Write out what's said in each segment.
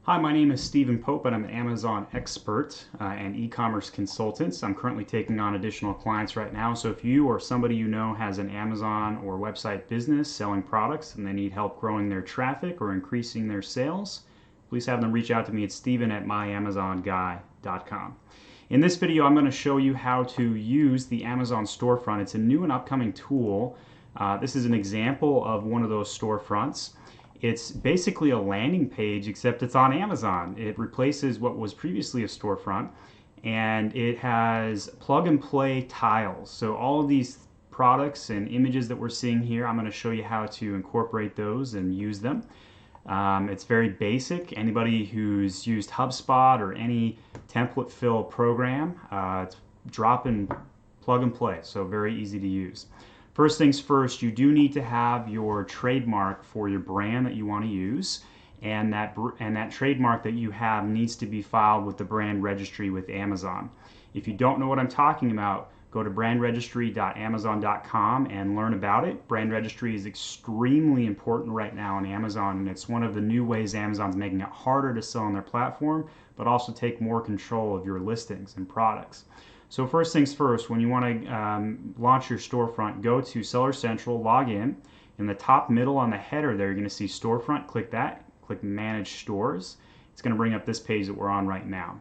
Hi, my name is Stephen Pope and I'm an Amazon expert and e-commerce consultant. I'm currently taking on additional clients right now. So if you or somebody you know has an Amazon or website business selling products and they need help growing their traffic or increasing their sales, please have them reach out to me at steven@myamazonguy.com. In this video, I'm going to show you how to use the Amazon Storefront. It's a new and upcoming tool. This is an example of one of those storefronts. It's basically a landing page, except it's on Amazon. It replaces what was previously a storefront, and it has plug and play tiles. So all of these products and images that we're seeing here, I'm going to show you how to incorporate those and use them. It's very basic. Anybody who's used HubSpot or any template fill program, it's drop and plug and play, so very easy to use. First things first, you do need to have your trademark for your brand that you want to use, and that trademark that you have needs to be filed with the brand registry with Amazon. If you don't know what I'm talking about, go to brandregistry.amazon.com and learn about it. Brand registry is extremely important right now on Amazon, and it's one of the new ways Amazon's making it harder to sell on their platform, but also take more control of your listings and products. So first things first, when you want to launch your storefront, go to Seller Central, log in. In the top middle on the header there, you're going to see Storefront. Click that. Click Manage Stores. It's going to bring up this page that we're on right now.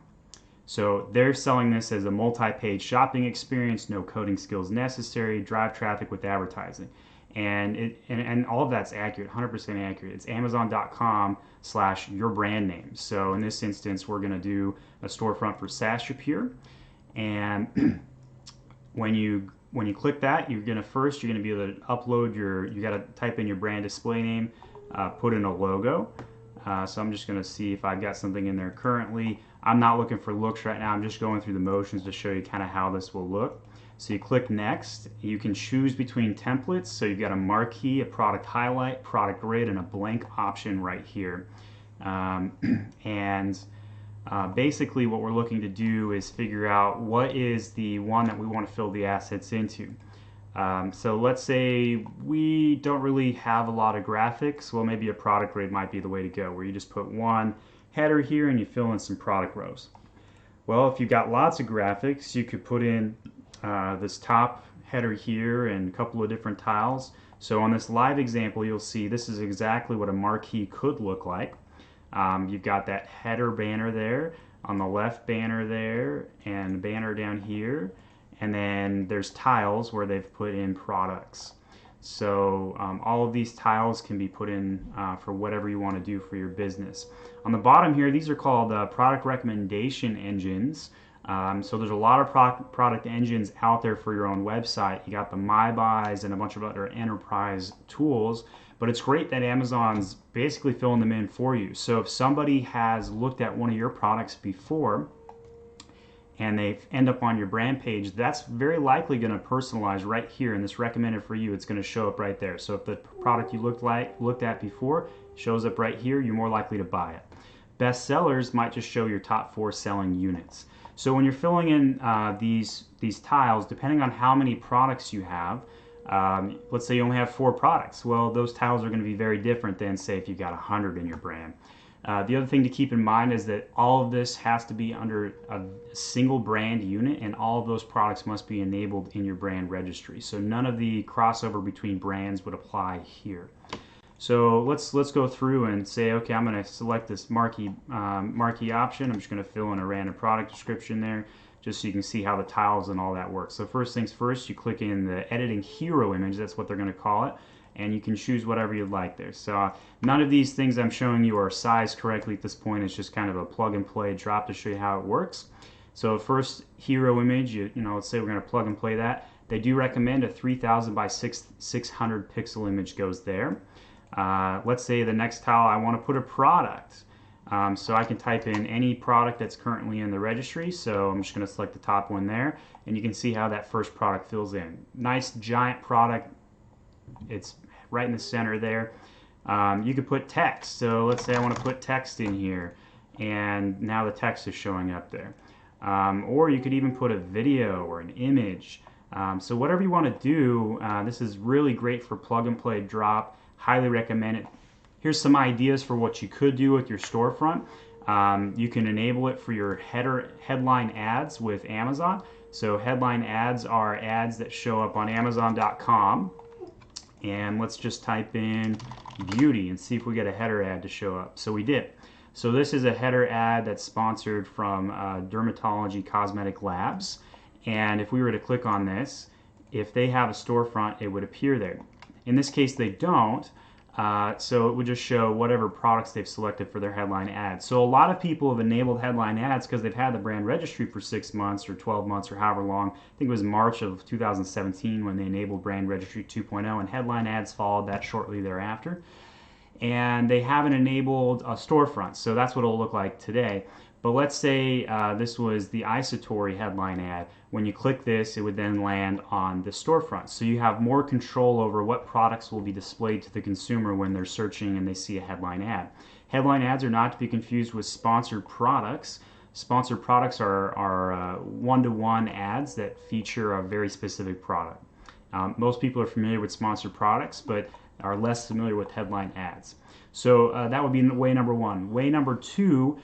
So they're selling this as a multi-page shopping experience, no coding skills necessary, drive traffic with advertising. And all of that's accurate, 100% accurate. It's amazon.com/your brand name. So in this instance, we're going to do a storefront for Sashapure. And when you click that, you're gonna be able to upload you gotta type in your brand display name, put in a logo. So I'm just gonna see if I've got something in there currently. I'm not looking for looks right now. I'm just going through the motions to show you kind of how this will look. So you click next. You can choose between templates. So you've got a marquee, a product highlight, product grid, and a blank option right here. Basically what we're looking to do is figure out what is the one that we want to fill the assets into. So let's say we don't really have a lot of graphics. Well, maybe a product grid might be the way to go, where you just put one header here and you fill in some product rows. Well, if you've got lots of graphics, you could put in this top header here and a couple of different tiles. So on this live example, you'll see this is exactly what a marquee could look like. You've got that header banner there, on the left banner there, and banner down here, and then there's tiles where they've put in products. So all of these tiles can be put in for whatever you want to do for your business. On the bottom here, these are called product recommendation engines. So there's a lot of product engines out there for your own website. You got the MyBuys and a bunch of other enterprise tools. But it's great that Amazon's basically filling them in for you. So if somebody has looked at one of your products before and they end up on your brand page, that's very likely going to personalize right here in this recommended for you. It's going to show up right there. So if the product you looked at before shows up right here, you're more likely to buy it. Best sellers might just show your top 4 selling units. So when you're filling in these tiles, depending on how many products you have, let's say you only have 4 products. Well, those tiles are going to be very different than, say, if you've got 100 in your brand. The other thing to keep in mind is that all of this has to be under a single brand unit, and all of those products must be enabled in your brand registry. So none of the crossover between brands would apply here. So let's go through and say, okay, I'm going to select this marquee option. I'm just going to fill in a random product description there, just so you can see how the tiles and all that works. So first things first, you click in the editing hero image, that's what they're going to call it, and you can choose whatever you'd like there. So none of these things I'm showing you are sized correctly at this point. It's just kind of a plug and play drop to show you how it works. So first hero image, let's say we're going to plug and play that. They do recommend a 3000 by 600 pixel image goes there. Let's say the next tile, I want to put a product. So I can type in any product that's currently in the registry. So I'm just going to select the top one there, and you can see how that first product fills in. Nice giant product. It's right in the center there. You could put text. So let's say I want to put text in here, and now the text is showing up there. Or you could even put a video or an image. So whatever you want to do, this is really great for plug and play drop. Highly recommend it. Here's some ideas for what you could do with your storefront. You can enable it for your headline ads with Amazon. So headline ads are ads that show up on Amazon.com. And let's just type in beauty and see if we get a header ad to show up. So we did. So this is a header ad that's sponsored from Dermatology Cosmetic Labs. And if we were to click on this, if they have a storefront, it would appear there. In this case, they don't. So it would just show whatever products they've selected for their headline ads. So a lot of people have enabled headline ads because they've had the brand registry for 6 months or 12 months or however long. I think it was March of 2017 when they enabled brand registry 2.0, and headline ads followed that shortly thereafter. And they haven't enabled a storefront, so that's what it'll look like today. But let's say this was the Isatori headline ad. When you click this, it would then land on the storefront. So you have more control over what products will be displayed to the consumer when they're searching and they see a headline ad. Headline ads are not to be confused with sponsored products. Sponsored products are one-to-one ads that feature a very specific product. Most people are familiar with sponsored products, but are less familiar with headline ads. So that would be way number one. Way number two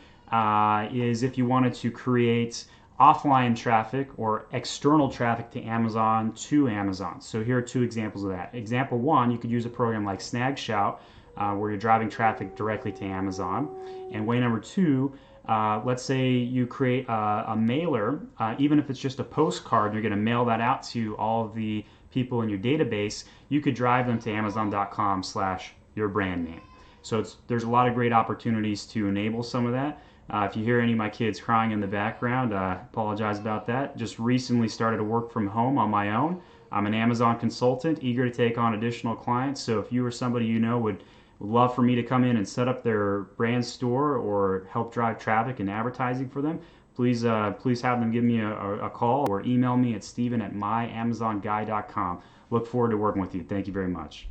is if you wanted to create offline traffic or external traffic to Amazon. So here are two examples of that. Example one, you could use a program like Snagshout where you're driving traffic directly to Amazon. And way number two, let's say you create a mailer, even if it's just a postcard, you're going to mail that out to all of the people in your database, you could drive them to Amazon.com/your brand name. So there's a lot of great opportunities to enable some of that. If you hear any of my kids crying in the background, apologize about that. Just recently started to work from home on my own. I'm an Amazon consultant, eager to take on additional clients. So if you or somebody you know would love for me to come in and set up their brand store or help drive traffic and advertising for them, please have them give me a call or email me at steven@myamazonguy.com. Look forward to working with you. Thank you very much.